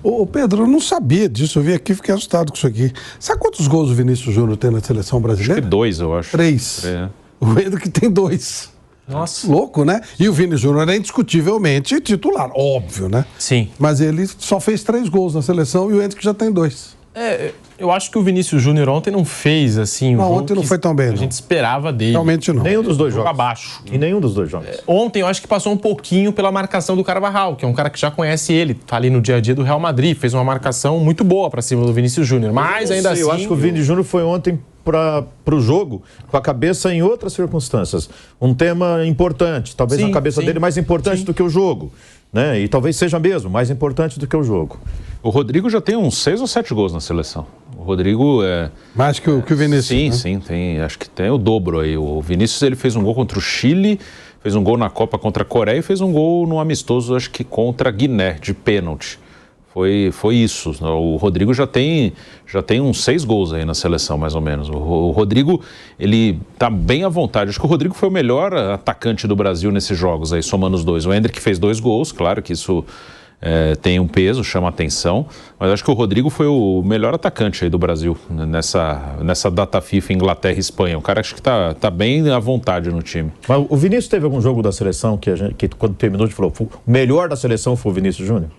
Ô Pedro, eu não sabia disso, eu vim aqui e fiquei assustado com isso aqui. Sabe quantos gols o Vinícius Júnior tem na seleção brasileira? Acho que 2, eu acho. 3. O Hendrick tem 2. Nossa. Louco, né? E o Vini Júnior é indiscutivelmente titular, óbvio, né? Sim. Mas ele só fez 3 gols na seleção e o Hendrick já tem 2. Eu acho que o Vinícius Júnior ontem não fez assim. Não, ontem não foi tão bem, a gente esperava dele. Realmente não. Nenhum dos dois jogos. Abaixo. Em nenhum dos dois jogos. Ontem eu acho que passou um pouquinho pela marcação do Carvajal, que é um cara que já conhece ele, tá ali no dia a dia do Real Madrid, fez uma marcação muito boa pra cima do Vinícius Júnior. Mas ainda assim. Eu acho que o Vini Júnior foi ontem para o jogo com a cabeça em outras circunstâncias. Um tema importante, talvez na cabeça dele mais importante do que o jogo. Né? E talvez seja mesmo mais importante do que o jogo. O Rodrigo já tem uns 6 ou 7 gols na seleção. O Rodrigo é... Mais que o Vinícius, Sim, né? sim, tem, acho que tem o dobro aí. O Vinícius, ele fez um gol contra o Chile, fez um gol na Copa contra a Coreia e fez um gol no amistoso, acho que contra a Guiné, de pênalti. Foi isso. O Rodrigo já tem uns 6 gols aí na seleção, mais ou menos. O Rodrigo, ele tá bem à vontade. Acho que o Rodrigo foi o melhor atacante do Brasil nesses jogos aí, somando os dois. O Hendrick fez 2 gols, claro que isso tem um peso, chama atenção. Mas acho que o Rodrigo foi o melhor atacante aí do Brasil nessa data FIFA Inglaterra e Espanha. O cara acho que tá bem à vontade no time. Mas o Vinícius teve algum jogo da seleção que quando terminou, a gente falou, o melhor da seleção foi o Vinícius Júnior?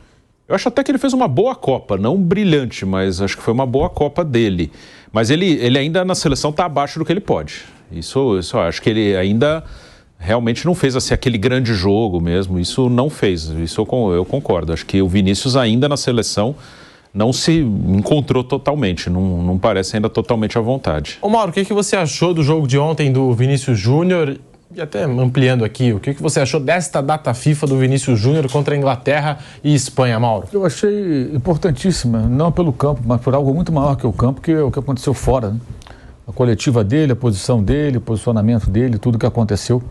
Eu acho até que ele fez uma boa Copa, não brilhante, mas acho que foi uma boa Copa dele. Mas ele ainda na seleção está abaixo do que ele pode. Isso eu acho que ele ainda realmente não fez assim, aquele grande jogo mesmo. Isso não fez, isso eu concordo. Acho que o Vinícius ainda na seleção não se encontrou totalmente, não parece ainda totalmente à vontade. Ô Mauro, o que você achou do jogo de ontem do Vinícius Júnior? E até ampliando aqui, o que você achou desta data FIFA do Vinícius Júnior contra a Inglaterra e Espanha, Mauro? Eu achei importantíssima, não pelo campo, mas por algo muito maior que o campo, que é o que aconteceu fora. Né? A coletiva dele, a posição dele, o posicionamento dele, tudo que aconteceu.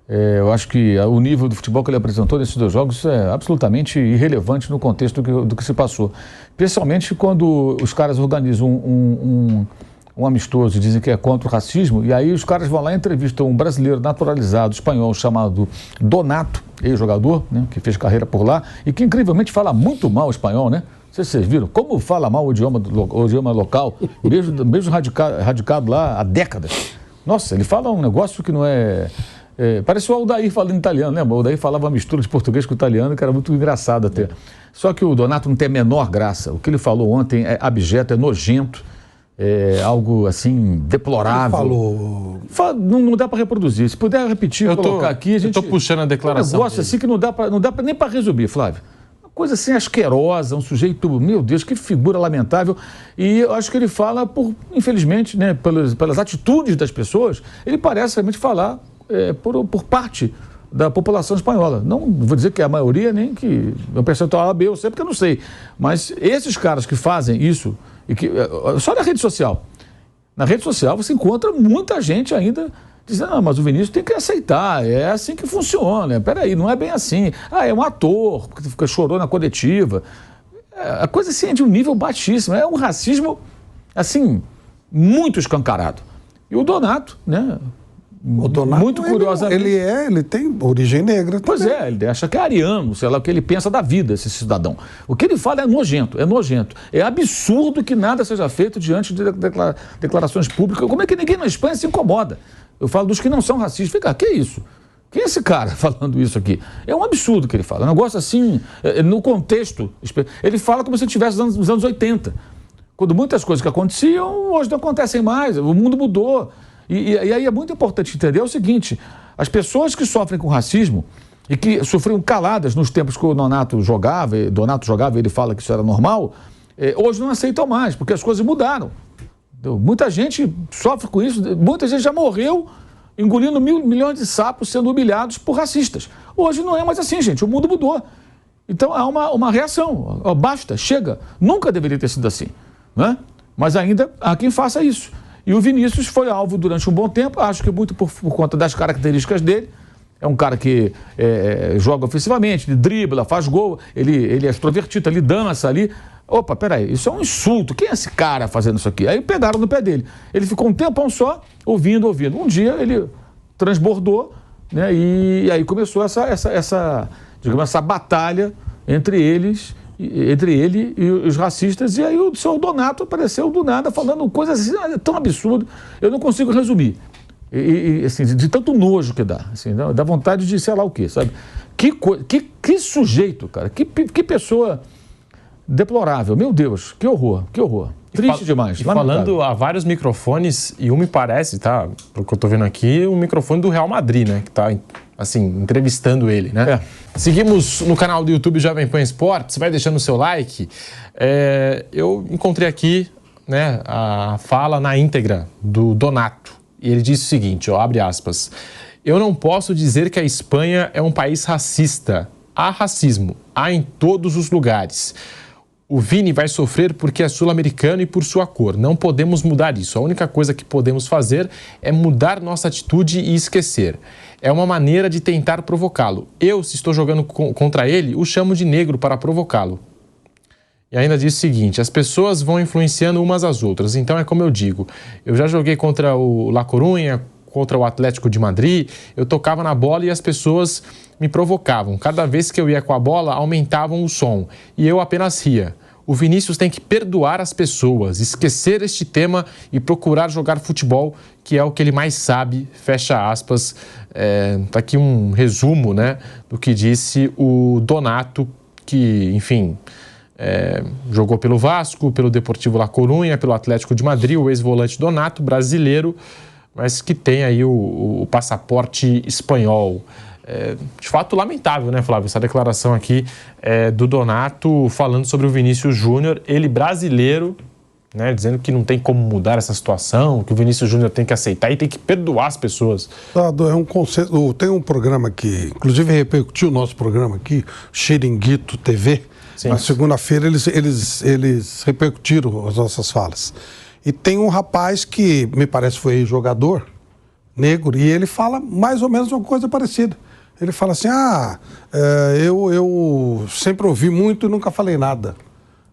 Eu acho que o nível do futebol que ele apresentou nesses 2 jogos é absolutamente irrelevante no contexto do que se passou. Especialmente quando os caras organizam um amistoso e dizem que é contra o racismo, e aí os caras vão lá e entrevistam um brasileiro naturalizado espanhol chamado Donato, ex-jogador, né, que fez carreira por lá, e que incrivelmente fala muito mal espanhol, né? Vocês viram como fala mal o idioma local, mesmo radicado lá há décadas. Nossa, ele fala um negócio que não parece o Aldair falando italiano, lembra? O Aldair falava uma mistura de português com italiano, que era muito engraçado até. Só que o Donato não tem a menor graça. O que ele falou ontem é abjeto, é nojento. Algo assim, deplorável. Falou. Não dá para reproduzir. Se puder repetir, colocar aqui, a gente... Eu estou puxando a declaração. Um negócio assim que não dá nem para resumir, Flávio. Uma coisa assim asquerosa, um sujeito, meu Deus, que figura lamentável. E eu acho que ele fala, infelizmente, né, pelas atitudes das pessoas, ele parece realmente falar por parte da população espanhola. Não vou dizer que é a maioria, nem que é um percentual A, B ou C, porque eu não sei. Mas esses caras que fazem isso, só na rede social. Na rede social você encontra muita gente ainda dizendo, mas o Vinícius tem que aceitar, é assim que funciona. Peraí, não é bem assim. É um ator, que chorou na coletiva. A coisa assim é de um nível baixíssimo. É um racismo, assim, muito escancarado. E o Donato, né? O Donato, muito curiosamente. Ele tem origem negra também. Pois é, ele acha que é ariano, sei lá o que ele pensa da vida, esse cidadão. O que ele fala é nojento, é nojento. É absurdo que nada seja feito diante de declarações públicas. Como é que ninguém na Espanha se incomoda? Eu falo dos que não são racistas. Fica, que é isso? Quem é esse cara falando isso aqui? É um absurdo que ele fala. É um negócio assim, no contexto. Ele fala como se estivesse nos anos 80. Quando muitas coisas que aconteciam, hoje não acontecem mais. O mundo mudou. E aí é muito importante entender o seguinte, as pessoas que sofrem com racismo e que sofriam caladas nos tempos que o Donato jogava, e ele fala que isso era normal, hoje não aceitam mais, porque as coisas mudaram. Muita gente sofre com isso, muita gente já morreu engolindo milhões de sapos sendo humilhados por racistas. Hoje não é mais assim, gente, o mundo mudou. Então há uma reação, basta, chega, nunca deveria ter sido assim, né? Mas ainda há quem faça isso. E o Vinícius foi alvo durante um bom tempo, acho que muito por conta das características dele. É um cara que joga ofensivamente, ele dribla, faz gol, ele é extrovertido, ele dança ali. Opa, peraí, isso é um insulto. Quem é esse cara fazendo isso aqui? Aí pegaram no pé dele. Ele ficou um tempão só ouvindo. Um dia ele transbordou, né? E aí começou essa batalha entre eles entre ele e os racistas, e aí o senhor Donato apareceu do nada falando coisas assim, tão absurdas, eu não consigo resumir. Assim, de tanto nojo que dá, assim, dá vontade de sei lá o quê, sabe? Que sujeito, cara, que pessoa deplorável, meu Deus, que horror, que horror. Triste demais. E falando a vários microfones, e me parece, tá, pelo que eu tô vendo aqui, o microfone do Real Madrid, né, que tá, assim, entrevistando ele, né? Seguimos no canal do YouTube Jovem Pan Esportes, vai deixando o seu like. Eu encontrei aqui, né, a fala na íntegra do Donato, e ele disse o seguinte, ó, abre aspas, eu não posso dizer que a Espanha é um país racista. Há racismo, há em todos os lugares. O Vini vai sofrer porque é sul-americano e por sua cor. Não podemos mudar isso. A única coisa que podemos fazer é mudar nossa atitude e esquecer. É uma maneira de tentar provocá-lo. Eu, se estou jogando contra ele, o chamo de negro para provocá-lo. E ainda diz o seguinte, as pessoas vão influenciando umas às outras. Então é como eu digo, eu já joguei contra o La Coruña, contra o Atlético de Madrid, eu tocava na bola e as pessoas me provocavam. Cada vez que eu ia com a bola, aumentavam o som. E eu apenas ria. O Vinícius tem que perdoar as pessoas, esquecer este tema e procurar jogar futebol, que é o que ele mais sabe, fecha aspas. Tá aqui um resumo, né, do que disse o Donato, que, enfim, jogou pelo Vasco, pelo Deportivo La Coruña, pelo Atlético de Madrid, o ex-volante Donato, brasileiro, mas que tem aí o passaporte espanhol. De fato, lamentável, né, Flávio? Essa declaração aqui do Donato falando sobre o Vinícius Júnior, ele brasileiro, né, dizendo que não tem como mudar essa situação, que o Vinícius Júnior tem que aceitar e tem que perdoar as pessoas. É um conceito. Tem um programa que, inclusive, repercutiu o nosso programa aqui, Xiringuito TV. Sim. Na segunda-feira eles repercutiram as nossas falas. E tem um rapaz que, me parece, foi jogador negro, e ele fala mais ou menos uma coisa parecida. Ele fala assim, eu sempre ouvi muito e nunca falei nada.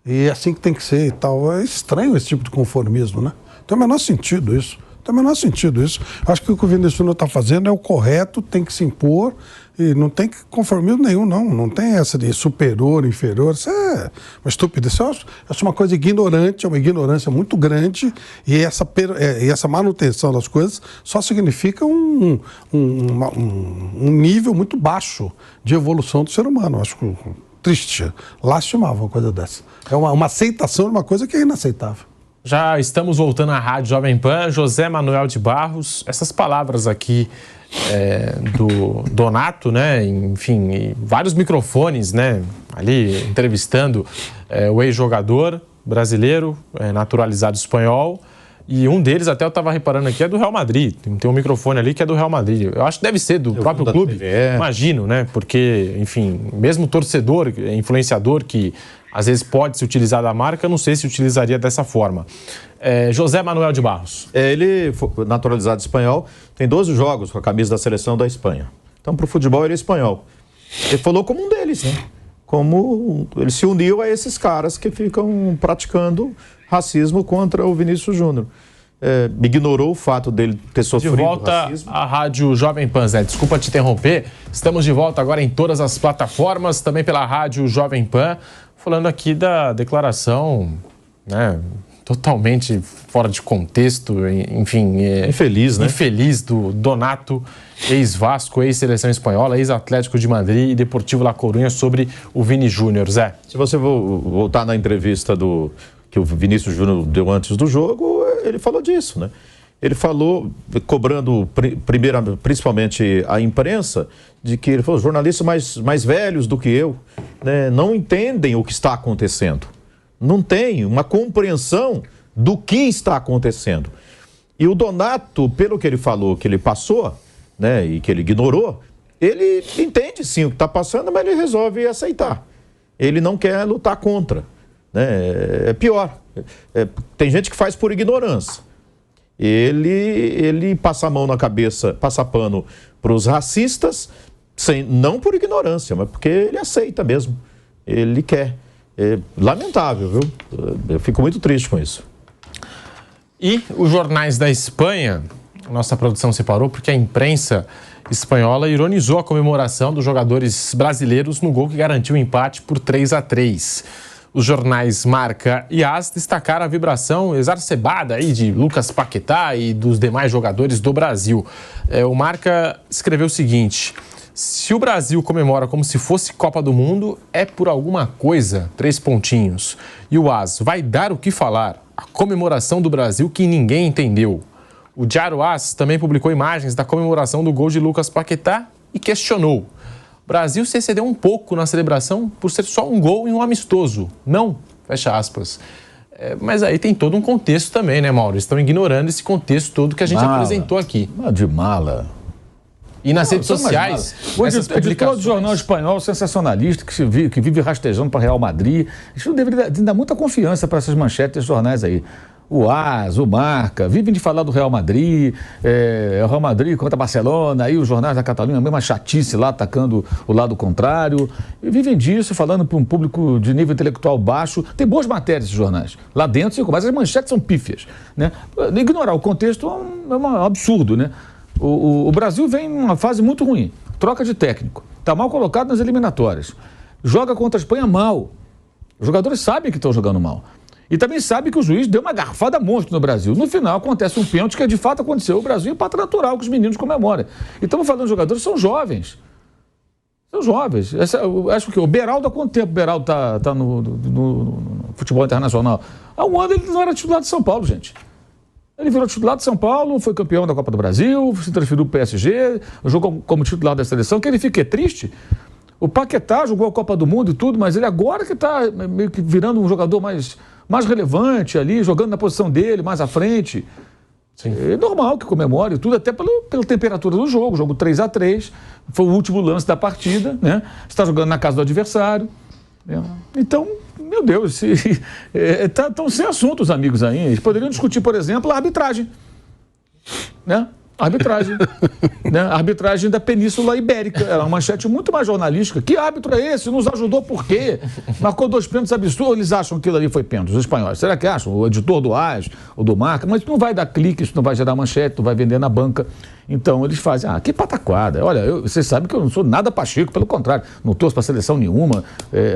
E é assim que tem que ser e tal. É estranho esse tipo de conformismo, né? Tem o menor sentido isso. Acho que o que o Vinícius Júnior está fazendo é o correto, tem que se impor, e não tem conformismo nenhum, não. Não tem essa de superior, inferior. Isso é uma estupidez. Eu acho uma coisa ignorante, é uma ignorância muito grande, e essa manutenção das coisas só significa um nível muito baixo de evolução do ser humano. Eu acho triste, lastimável uma coisa dessa. É uma aceitação de uma coisa que é inaceitável. Já estamos voltando à Rádio Jovem Pan, José Manuel de Barros, essas palavras aqui do Donato, né, enfim, e vários microfones, né, ali entrevistando o ex-jogador brasileiro, naturalizado espanhol, e um deles, até eu estava reparando aqui, é do Real Madrid, tem um microfone ali que é do Real Madrid, eu acho que deve ser do próprio clube, imagino, né, porque, enfim, mesmo torcedor, influenciador que às vezes pode se utilizar da marca, não sei se utilizaria dessa forma. José Manuel de Barros. Ele, naturalizado espanhol, tem 12 jogos com a camisa da seleção da Espanha. Então, para o futebol, ele é espanhol. Ele falou como um deles, né? Como ele se uniu a esses caras que ficam praticando racismo contra o Vinícius Júnior. Ignorou o fato dele ter sofrido racismo. De volta à Rádio Jovem Pan, Zé. Desculpa te interromper. Estamos de volta agora em todas as plataformas, também pela Rádio Jovem Pan, falando aqui da declaração, né, totalmente fora de contexto, enfim... infeliz, né? Infeliz do Donato, ex-Vasco, ex-seleção espanhola, ex-Atlético de Madrid e Deportivo La Coruña, sobre o Vini Júnior, Zé. Se você voltar na entrevista que o Vinícius Júnior deu antes do jogo, ele falou disso, né? Ele falou, cobrando principalmente a imprensa, de que ele falou, jornalistas mais velhos do que eu, né, não entendem o que está acontecendo. Não tem uma compreensão do que está acontecendo. E o Donato, pelo que ele falou, que ele passou, né, e que ele ignorou, ele entende sim o que está passando, mas ele resolve aceitar. Ele não quer lutar contra, né? É pior. Tem gente que faz por ignorância. Ele passa a mão na cabeça, passa pano para os racistas, não por ignorância, mas porque ele aceita mesmo. Ele quer. É lamentável, viu? Eu fico muito triste com isso. E os jornais da Espanha, nossa produção separou porque a imprensa espanhola ironizou a comemoração dos jogadores brasileiros no gol que garantiu o empate por 3-3. Os jornais Marca e AS destacaram a vibração exacerbada aí de Lucas Paquetá e dos demais jogadores do Brasil. O Marca escreveu o seguinte: se o Brasil comemora como se fosse Copa do Mundo, é por alguma coisa, 3 pontinhos. E o AS vai dar o que falar, a comemoração do Brasil que ninguém entendeu. O Diário AS também publicou imagens da comemoração do gol de Lucas Paquetá e questionou: o Brasil se excedeu um pouco na celebração por ser só um gol em um amistoso. Não, fecha aspas. Mas aí tem todo um contexto também, né, Mauro? Eles estão ignorando esse contexto todo que a gente apresentou aqui. De mala. E nas redes sociais, o editor do jornal espanhol sensacionalista que vive rastejando para Real Madrid, isso não deveria dar muita confiança para essas manchetes desses jornais aí. O AS, o Marca, vivem de falar do Real Madrid, o Real Madrid contra Barcelona, aí os jornais da Catalunha, a mesma chatice lá, atacando o lado contrário, e vivem disso, falando para um público de nível intelectual baixo. Tem boas matérias esses jornais, lá dentro, mas as manchetes são pífias, né? Ignorar o contexto é um absurdo, né? O Brasil vem em uma fase muito ruim, troca de técnico, está mal colocado nas eliminatórias, joga contra a Espanha mal, os jogadores sabem que estão jogando mal. E também sabe que o juiz deu uma garfada monstro no Brasil. No final acontece um pênalti que de fato aconteceu. O Brasil é empate natural que os meninos comemoram. E estamos falando de jogadores que são jovens. São jovens. Acho que o Beraldo, há quanto tempo o Beraldo está no futebol internacional? Há um ano ele não era titular de São Paulo, gente. Ele virou titular de São Paulo, foi campeão da Copa do Brasil, se transferiu para o PSG, jogou como titular da seleção, que ele fique triste. O Paquetá jogou a Copa do Mundo e tudo, mas ele agora que está meio que virando um jogador mais relevante ali, jogando na posição dele, mais à frente. Sim. É normal que comemore tudo, até pela temperatura do jogo 3-3, foi o último lance da partida, né? Você está jogando na casa do adversário. Né? Então, meu Deus, estão sem assunto os amigos aí. Eles poderiam discutir, por exemplo, a arbitragem. Né? Né? A arbitragem da Península Ibérica. Era uma manchete muito mais jornalística. Que árbitro é esse? Nos ajudou por quê? Marcou 2 pênaltis absurdos. Eles acham que aquilo ali foi pênalti, os espanhóis. Será que acham? O editor do AS, ou do Marca, mas não vai dar clique, isso não vai gerar manchete, não vai vender na banca. Então eles fazem, que pataquada. Olha, vocês sabem que eu não sou nada pacheco, pelo contrário, não torço para seleção nenhuma.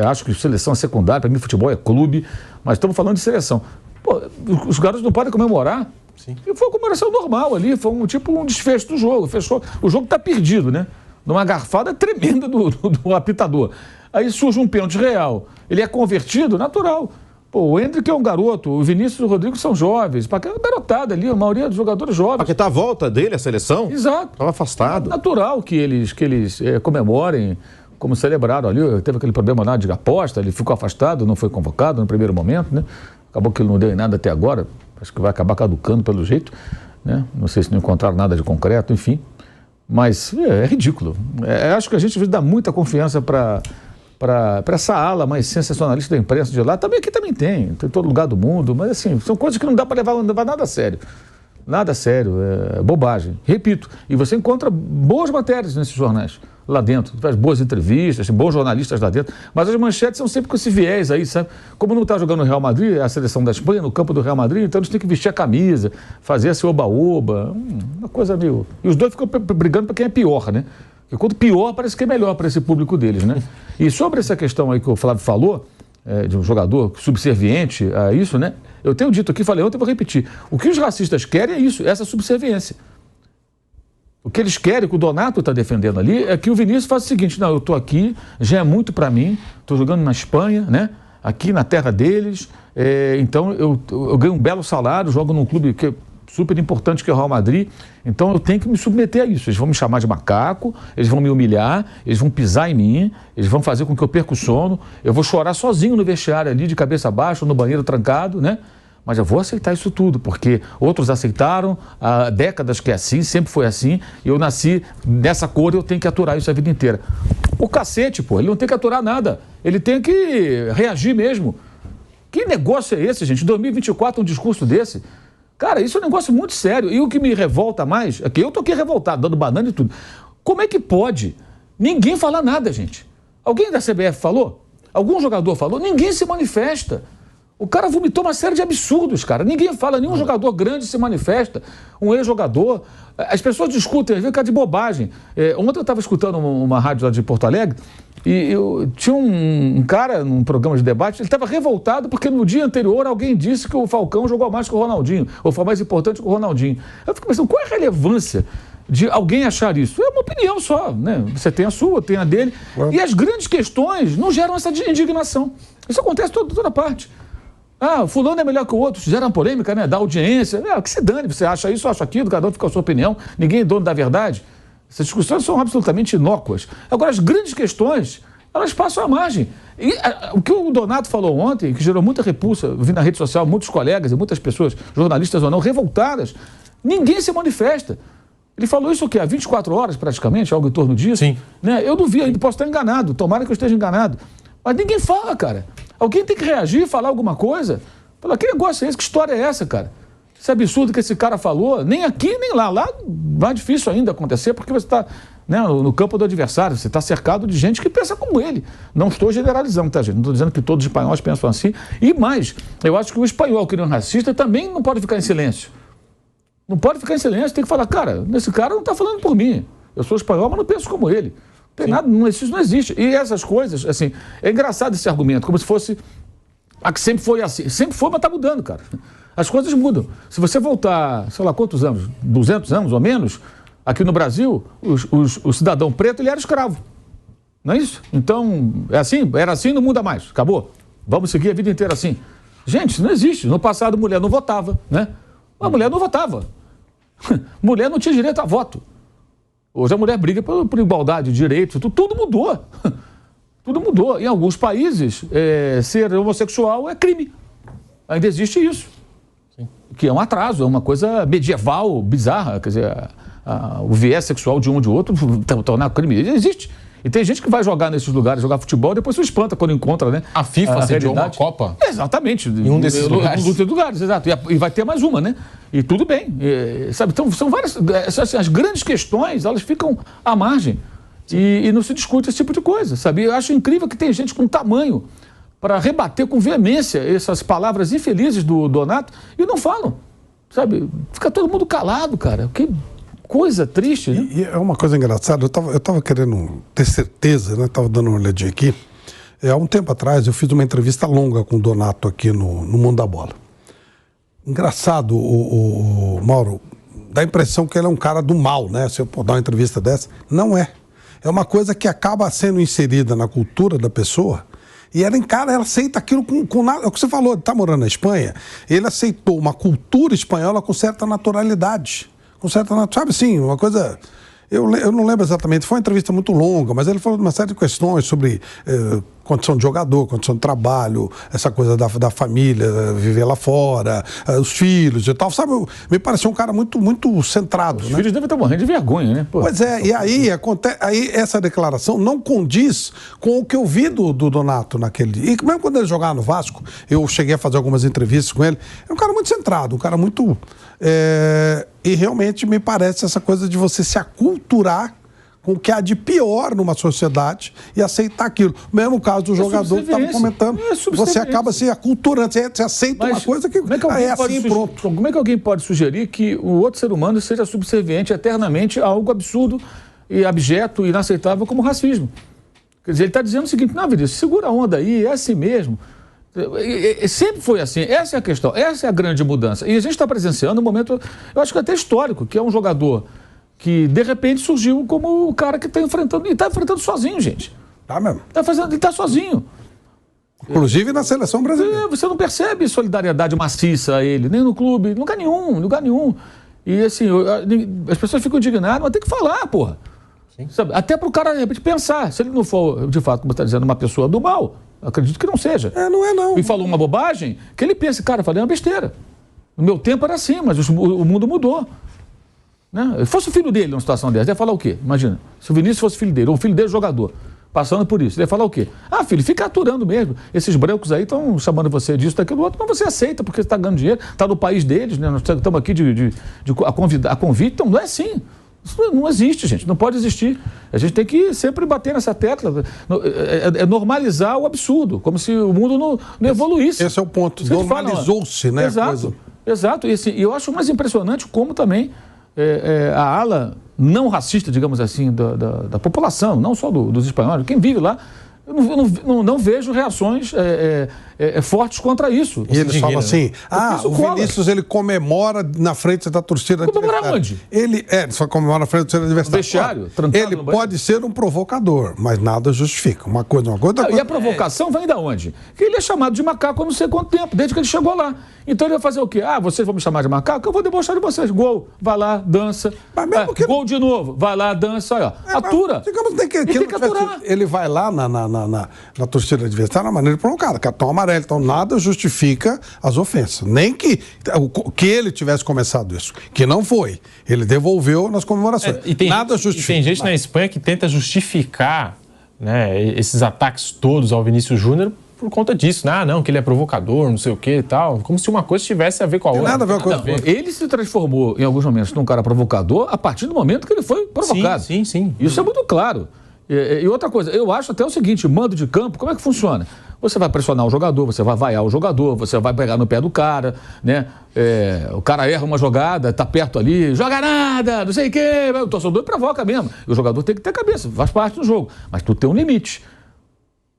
Acho que seleção é secundária, para mim futebol é clube, mas estamos falando de seleção. Pô, os garotos não podem comemorar. Sim. E foi uma comemoração normal ali, foi um desfecho do jogo. Fechou. O jogo está perdido, né? Numa garfada tremenda do apitador. Aí surge um pênalti real. Ele é convertido, natural. Pô, o Endrick é um garoto, o Vinícius e o Rodrigo são jovens. Paquetá é uma garotada ali, a maioria dos jogadores jovens. Paquetá, a volta dele, a seleção? Exato. Estava afastado. É natural que eles comemorem, como celebraram ali. Teve aquele problema lá de aposta, ele ficou afastado, não foi convocado no primeiro momento, né? Acabou que ele não deu em nada até agora. Acho que vai acabar caducando pelo jeito, né? Não sei se não encontraram nada de concreto, enfim. Mas é ridículo. Acho que a gente dá muita confiança para essa ala mais sensacionalista da imprensa de lá. Também aqui também tem em todo lugar do mundo, mas assim, são coisas que não dá para levar nada a sério. Nada a sério, é bobagem. Repito, e você encontra boas matérias nesses jornais lá dentro, faz boas entrevistas, bons jornalistas lá dentro, mas as manchetes são sempre com esse viés aí, sabe? Como não está jogando no Real Madrid, a seleção da Espanha, no campo do Real Madrid, então eles têm que vestir a camisa, fazer esse oba-oba, uma coisa meio... E os dois ficam brigando para quem é pior, né? Porque quanto pior, parece que é melhor para esse público deles, né? E sobre essa questão aí que o Flávio falou, de um jogador subserviente a isso, né? Eu tenho dito aqui, falei ontem, vou repetir. O que os racistas querem é isso, essa subserviência. O que eles querem, que o Donato está defendendo ali, é que o Vinícius faça o seguinte: não, eu estou aqui, já é muito para mim, estou jogando na Espanha, né? Aqui na terra deles, então eu ganho um belo salário, jogo num clube que é super importante, que é o Real Madrid, então eu tenho que me submeter a isso. Eles vão me chamar de macaco, eles vão me humilhar, eles vão pisar em mim, eles vão fazer com que eu perca o sono, eu vou chorar sozinho no vestiário ali, de cabeça baixa, no banheiro trancado, né? Mas eu vou aceitar isso tudo, porque outros aceitaram, há décadas que é assim, sempre foi assim, e eu nasci nessa cor e eu tenho que aturar isso a vida inteira. O cacete, pô, ele não tem que aturar nada, ele tem que reagir mesmo. Que negócio é esse, gente? Em 2024, um discurso desse? Cara, isso é um negócio muito sério. E o que me revolta mais é que eu tô aqui revoltado, dando banana e tudo. Como é que pode ninguém falar nada, gente? Alguém da CBF falou? Algum jogador falou? Ninguém se manifesta. O cara vomitou uma série de absurdos, cara. Ninguém fala, nenhum jogador grande se manifesta, um ex-jogador. As pessoas discutem, às vezes, cara de bobagem. Ontem eu estava escutando uma rádio lá de Porto Alegre e tinha um cara num programa de debate, ele estava revoltado porque no dia anterior alguém disse que o Falcão jogou mais que o Ronaldinho, ou foi mais importante que o Ronaldinho. Eu fico pensando, qual é a relevância de alguém achar isso? É uma opinião só, né? Você tem a sua, tem a dele. E as grandes questões não geram essa indignação. Isso acontece toda parte. Ah, o fulano é melhor que o outro, gera uma polêmica, né? Dá audiência. Que se dane, você acha isso, acha aquilo, cada um fica com a sua opinião, ninguém é dono da verdade. Essas discussões são absolutamente inócuas. Agora, as grandes questões, elas passam à margem. E o que o Donato falou ontem, que gerou muita repulsa, eu vi na rede social muitos colegas e muitas pessoas, jornalistas ou não, revoltadas, ninguém se manifesta. Ele falou isso o quê? Há 24 horas, praticamente, algo em torno disso. Sim. Né? Eu não vi ainda, posso estar enganado, tomara que eu esteja enganado. Mas ninguém fala, cara. Alguém tem que reagir, falar alguma coisa. Falar, que negócio é esse? Que história é essa, cara? Esse absurdo que esse cara falou, nem aqui, nem lá. Lá mais difícil ainda acontecer, porque você está, né, no campo do adversário, você está cercado de gente que pensa como ele. Não estou generalizando, tá, gente? Não estou dizendo que todos os espanhóis pensam assim. E mais, eu acho que o espanhol que não é racista também não pode ficar em silêncio. Não pode ficar em silêncio, tem que falar, cara, esse cara não está falando por mim. Eu sou espanhol, mas não penso como ele. Tem nada, isso não existe. E essas coisas, assim, é engraçado esse argumento, como se fosse que sempre foi assim. Sempre foi, mas está mudando, cara. As coisas mudam. Se você voltar, sei lá quantos anos, 200 anos ou menos, aqui no Brasil, o cidadão preto, ele era escravo. Não é isso? Então, é assim? Era assim, não muda mais. Acabou. Vamos seguir a vida inteira assim. Gente, isso não existe. No passado, mulher não votava, né? A mulher não votava. Mulher não tinha direito a voto. Hoje a mulher briga por igualdade de direitos, tudo mudou. Tudo mudou. Em alguns países, ser homossexual é crime. Ainda existe isso. Sim. Que é um atraso, é uma coisa medieval, bizarra. Quer dizer, o viés sexual de um ou de outro tornar crime. Existe. E tem gente que vai jogar nesses lugares, jogar futebol, e depois se espanta quando encontra, né? A FIFA sediou uma Copa? Exatamente. Em um desses lugares. Um desses lugares, exato. E vai ter mais uma, né? E tudo bem. Sabe? Então, são várias... Assim, as grandes questões, elas ficam à margem. E não se discute esse tipo de coisa, sabe? Eu acho incrível que tem gente com tamanho para rebater com veemência essas palavras infelizes do Donato e não falam, sabe? Fica todo mundo calado, cara. Que coisa triste, né? E é uma coisa engraçada, eu tava querendo ter certeza, né? Tava dando uma olhadinha aqui. Há um tempo atrás eu fiz uma entrevista longa com o Donato aqui no Mundo da Bola. Engraçado, o Mauro, dá a impressão que ele é um cara do mal, né? Se eu dar uma entrevista dessa, não é. É uma coisa que acaba sendo inserida na cultura da pessoa e ela encara, ela aceita aquilo com nada. É o que você falou, ele está morando na Espanha, ele aceitou uma cultura espanhola com certa naturalidade. Com certa naturalidade, sabe assim, uma coisa... Eu não lembro exatamente, foi uma entrevista muito longa, mas ele falou de uma série de questões sobre condição de jogador, condição de trabalho, essa coisa da família, viver lá fora, os filhos e tal, sabe? Me pareceu um cara muito, muito centrado. Os filhos devem estar morrendo de vergonha, né? Pô. Pois é, e aí essa declaração não condiz com o que eu vi do Donato naquele dia. E mesmo quando ele jogava no Vasco, eu cheguei a fazer algumas entrevistas com ele, é um cara muito centrado, um cara muito... E realmente me parece essa coisa de você se aculturar com o que há de pior numa sociedade e aceitar aquilo. Mesmo caso do jogador que estava comentando, você acaba se aculturando, você aceita uma coisa que é assim pronto. Como é que alguém pode sugerir que o outro ser humano seja subserviente eternamente a algo absurdo e abjeto e inaceitável como o racismo? Quer dizer, ele está dizendo o seguinte, não, Vinícius, segura a onda aí, é assim mesmo. Sempre foi assim, essa é a questão, essa é a grande mudança. E a gente está presenciando um momento, eu acho que até histórico, que é um jogador que de repente surgiu como o cara que está enfrentando, e está enfrentando sozinho, gente. Tá mesmo. Ele está sozinho. Inclusive na seleção brasileira. Você não percebe solidariedade maciça a ele, nem no clube, lugar nenhum. E assim, as pessoas ficam indignadas, mas tem que falar, porra. Sabe? Até para o cara, de repente, pensar. Se ele não for, de fato, como você está dizendo, uma pessoa do mal, acredito que não seja. Não é não. E falou uma bobagem, que ele pensa, cara, eu falei uma besteira. No meu tempo era assim, mas o mundo mudou. Né? Se fosse o filho dele numa situação dessa, ele ia falar o quê? Imagina, se o Vinícius fosse filho dele, ou o filho dele jogador, passando por isso, ele ia falar o quê? Ah, filho, fica aturando mesmo. Esses brancos aí estão chamando você disso, daquilo outro, mas você aceita, porque você está ganhando dinheiro, está no país deles, né? Nós estamos aqui a convite, então não é assim. Isso não existe, gente. Não pode existir. A gente tem que sempre bater nessa tecla. É normalizar o absurdo, como se o mundo não evoluísse. Esse é o ponto. Normalizou-se, né? Exato. Exato. E assim, eu acho mais impressionante como também a ala não racista, digamos assim, da população, não só dos espanhóis, quem vive lá, eu não vejo reações fortes contra isso. E eles falam assim, o Vinícius ele comemora na frente da torcida adversária. Comemora onde? Ele só comemora na frente da torcida adversária. Vestiário, ele pode ser um provocador, mas nada justifica. Uma coisa. E a provocação vem de onde? Que ele é chamado de macaco há não sei quanto tempo, desde que ele chegou lá. Então ele vai fazer o quê? Vocês vão me chamar de macaco? Eu vou debochar de vocês. Gol, vai lá, dança. Gol de novo, vai lá, dança. Olha, atura. Digamos tem que aturar. Ele vai lá na torcida adversária na maneira provocada. Cartão amarelo. Então nada justifica as ofensas. Nem que ele tivesse começado isso. Que não foi. Ele devolveu nas comemorações. Nada justifica. E tem gente na Espanha que tenta justificar, né, esses ataques todos ao Vinícius Júnior por conta disso, né? Não, que ele é provocador, não sei o que e tal. Como se uma coisa tivesse a ver com a outra. Nada a ver com a coisa. Ele se transformou, em alguns momentos, num cara provocador a partir do momento que ele foi provocado. Sim. Isso é muito claro. E outra coisa, eu acho até o seguinte, mando de campo, como é que funciona? Você vai pressionar o jogador, você vai vaiar o jogador, você vai pegar no pé do cara, né? O cara erra uma jogada, tá perto ali, joga nada, não sei o quê, o torcedor provoca mesmo. E o jogador tem que ter cabeça, faz parte do jogo. Mas tudo tem um limite.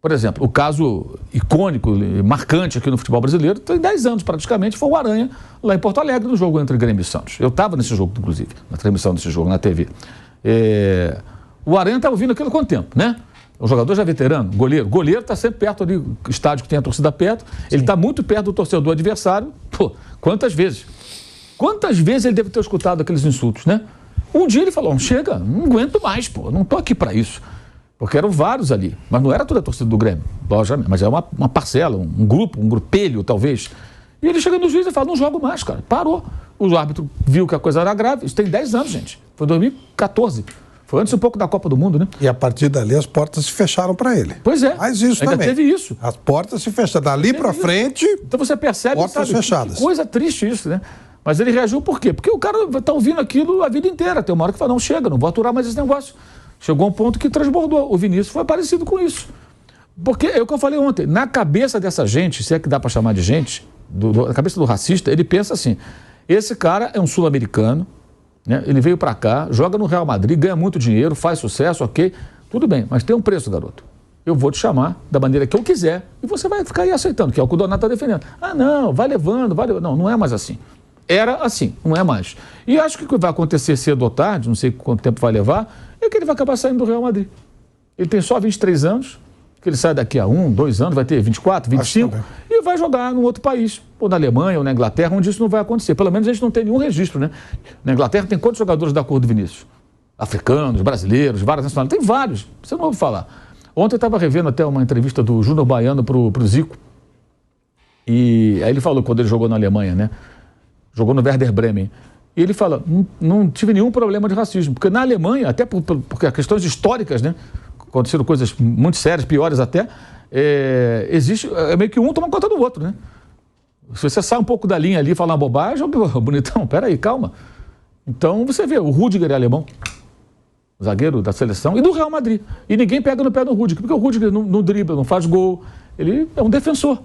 Por exemplo, o caso icônico, marcante aqui no futebol brasileiro, tem 10 anos praticamente, foi o Aranha, lá em Porto Alegre, no jogo entre Grêmio e Santos. Eu estava nesse jogo, inclusive, na transmissão desse jogo, na TV. O Aranha estava vindo aquilo há quanto tempo, né? O jogador já veterano, goleiro. Goleiro está sempre perto ali, estádio que tem a torcida perto. Ele está muito perto do torcedor adversário. Pô, quantas vezes? Quantas vezes ele deve ter escutado aqueles insultos, né? Um dia ele falou, chega, não aguento mais, pô, não tô aqui para isso. Porque eram vários ali, mas não era toda a torcida do Grêmio, lógico, mas é uma parcela, um grupo, um grupelho, talvez. E ele chega no juiz e fala, não jogo mais, cara, parou. O árbitro viu que a coisa era grave, isso tem 10 anos, gente, foi 2014. Foi antes um pouco da Copa do Mundo, né? E a partir dali as portas se fecharam para ele. Pois é. Mas isso ainda também. Teve isso. As portas se fecharam. Dali para frente, então você percebe, portas fechadas. Que coisa triste isso, né? Mas ele reagiu por quê? Porque o cara está ouvindo aquilo a vida inteira. Tem uma hora que fala, não, chega, não vou aturar mais esse negócio. Chegou a um ponto que transbordou. O Vinícius foi parecido com isso. Porque é o que eu falei ontem. Na cabeça dessa gente, se é que dá para chamar de gente, na cabeça do racista, ele pensa assim, esse cara é um sul-americano, né? Ele veio para cá, joga no Real Madrid, ganha muito dinheiro, faz sucesso, ok, tudo bem, mas tem um preço, garoto. Eu vou te chamar da maneira que eu quiser e você vai ficar aí aceitando, que é o que o Donato está defendendo. Não, vai levando, vai levando. Não é mais assim. Era assim, não é mais. E acho que o que vai acontecer cedo ou tarde, não sei quanto tempo vai levar, é que ele vai acabar saindo do Real Madrid. Ele tem só 23 anos, que ele sai daqui a 1, 2 anos, vai ter 24, 25, e vai jogar num outro país, ou na Alemanha, ou na Inglaterra, onde isso não vai acontecer. Pelo menos a gente não tem nenhum registro, né? Na Inglaterra tem quantos jogadores da cor do Vinícius? Africanos, brasileiros, várias nacionalidades, tem vários, você não ouve falar. Ontem eu estava revendo até uma entrevista do Júnior Baiano pro Zico, e aí ele falou, quando ele jogou na Alemanha, né? Jogou no Werder Bremen. E ele fala, não tive nenhum problema de racismo, porque na Alemanha, até porque questões históricas, né? Aconteceram coisas muito sérias, piores até, existe, meio que um toma conta do outro, né? Se você sai um pouco da linha ali e fala uma bobagem, bonitão, peraí, calma. Então você vê, o Rüdiger é alemão, zagueiro da seleção, e do Real Madrid. E ninguém pega no pé do Rüdiger, porque o Rüdiger não dribla, não faz gol, ele é um defensor.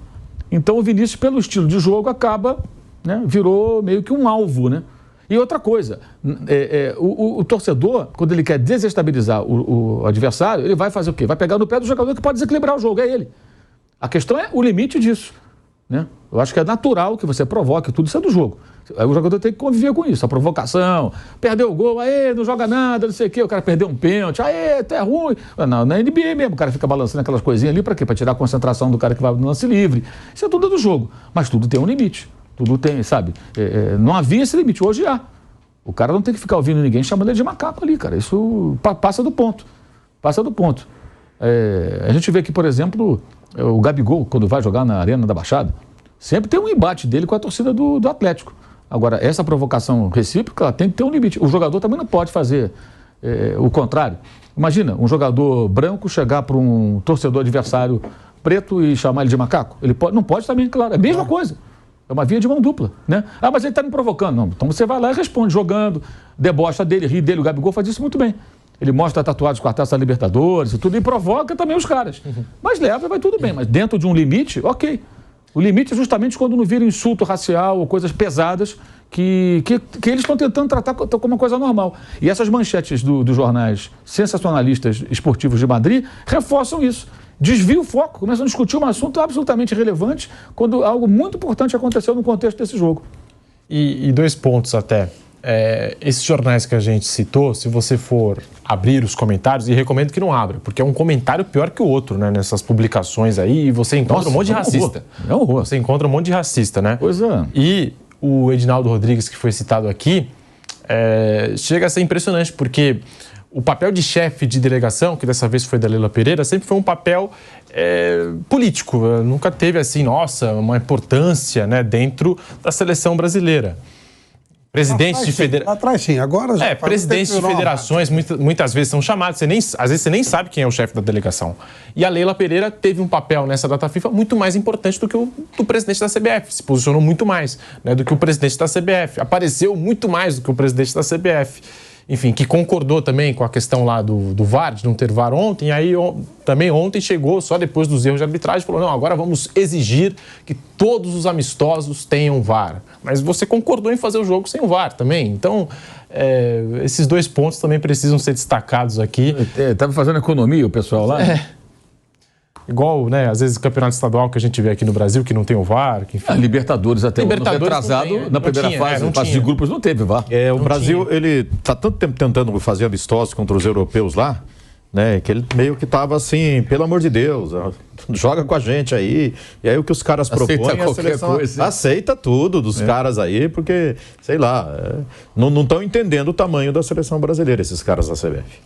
Então o Vinícius, pelo estilo de jogo, acaba, né, virou meio que um alvo, né? E outra coisa, o torcedor, quando ele quer desestabilizar o adversário, ele vai fazer o quê? Vai pegar no pé do jogador que pode desequilibrar o jogo, é ele. A questão é o limite disso, né? Eu acho que é natural que você provoque, tudo isso é do jogo. Aí o jogador tem que conviver com isso, a provocação, perdeu o gol, não joga nada, não sei o quê, o cara perdeu um pênalti, tu é ruim. Na NBA mesmo, o cara fica balançando aquelas coisinhas ali, para quê? Para tirar a concentração do cara que vai no lance livre. Isso é tudo do jogo, mas tudo tem um limite. Tudo tem, sabe? Não havia esse limite, hoje há. O cara não tem que ficar ouvindo ninguém chamando ele de macaco ali, cara. Isso passa do ponto. Passa do ponto. A gente vê aqui, por exemplo, o Gabigol, quando vai jogar na Arena da Baixada, sempre tem um embate dele com a torcida do Atlético. Agora, essa provocação recíproca, ela tem que ter um limite. O jogador também não pode fazer o contrário. Imagina, um jogador branco chegar para um torcedor adversário preto e chamar ele de macaco. Ele não pode também, claro. É a mesma coisa. É uma via de mão dupla, né? Ah, mas ele está me provocando. Não, então você vai lá e responde, jogando, debocha dele, ri dele. O Gabigol faz isso muito bem. Ele mostra tatuados com a Taça da Libertadores e tudo, e provoca também os caras. Mas leva, vai tudo bem. Mas dentro de um limite, ok. O limite é justamente quando não vira insulto racial ou coisas pesadas que eles estão tentando tratar como uma coisa normal. E essas manchetes dos jornais sensacionalistas esportivos de Madrid reforçam isso. Desvia o foco, começam a discutir um assunto absolutamente irrelevante quando algo muito importante aconteceu no contexto desse jogo. E 2 pontos até. Esses jornais que a gente citou, se você for abrir os comentários, e recomendo que não abra, porque é um comentário pior que o outro, né? Nessas publicações aí, e você encontra um monte de racista. É um horror. Você encontra um monte de racista, né? Pois é. E o Edinaldo Rodrigues, que foi citado aqui, chega a ser impressionante, porque o papel de chefe de delegação, que dessa vez foi da Leila Pereira, sempre foi um papel político. Nunca teve, assim, uma importância, né, dentro da seleção brasileira. Presidentes de federações. Atrás sim, agora já. Presidentes de federações muitas vezes são chamados, às vezes você nem sabe quem é o chefe da delegação. E a Leila Pereira teve um papel nessa data FIFA muito mais importante do que o do presidente da CBF. Se posicionou muito mais, né, do que o presidente da CBF. Apareceu muito mais do que o presidente da CBF. Enfim, que concordou também com a questão lá do VAR, de não ter VAR ontem, e aí também ontem chegou, só depois dos erros de arbitragem, falou, não, agora vamos exigir que todos os amistosos tenham VAR. Mas você concordou em fazer o jogo sem o VAR também, então esses 2 pontos também precisam ser destacados aqui. Estava fazendo economia o pessoal lá? Igual, né, às vezes o campeonato estadual que a gente vê aqui no Brasil, que não tem o VAR. Que, enfim. Libertadores até o ano retrasado, na primeira fase de grupos, não teve VAR. O Brasil, ele está tanto tempo tentando fazer amistosos contra os europeus lá, né, que ele meio que estava assim, pelo amor de Deus, joga com a gente aí. E aí o que os caras propõem, a seleção aceita tudo dos caras aí, porque, sei lá, não estão entendendo o tamanho da seleção brasileira, esses caras da CBF.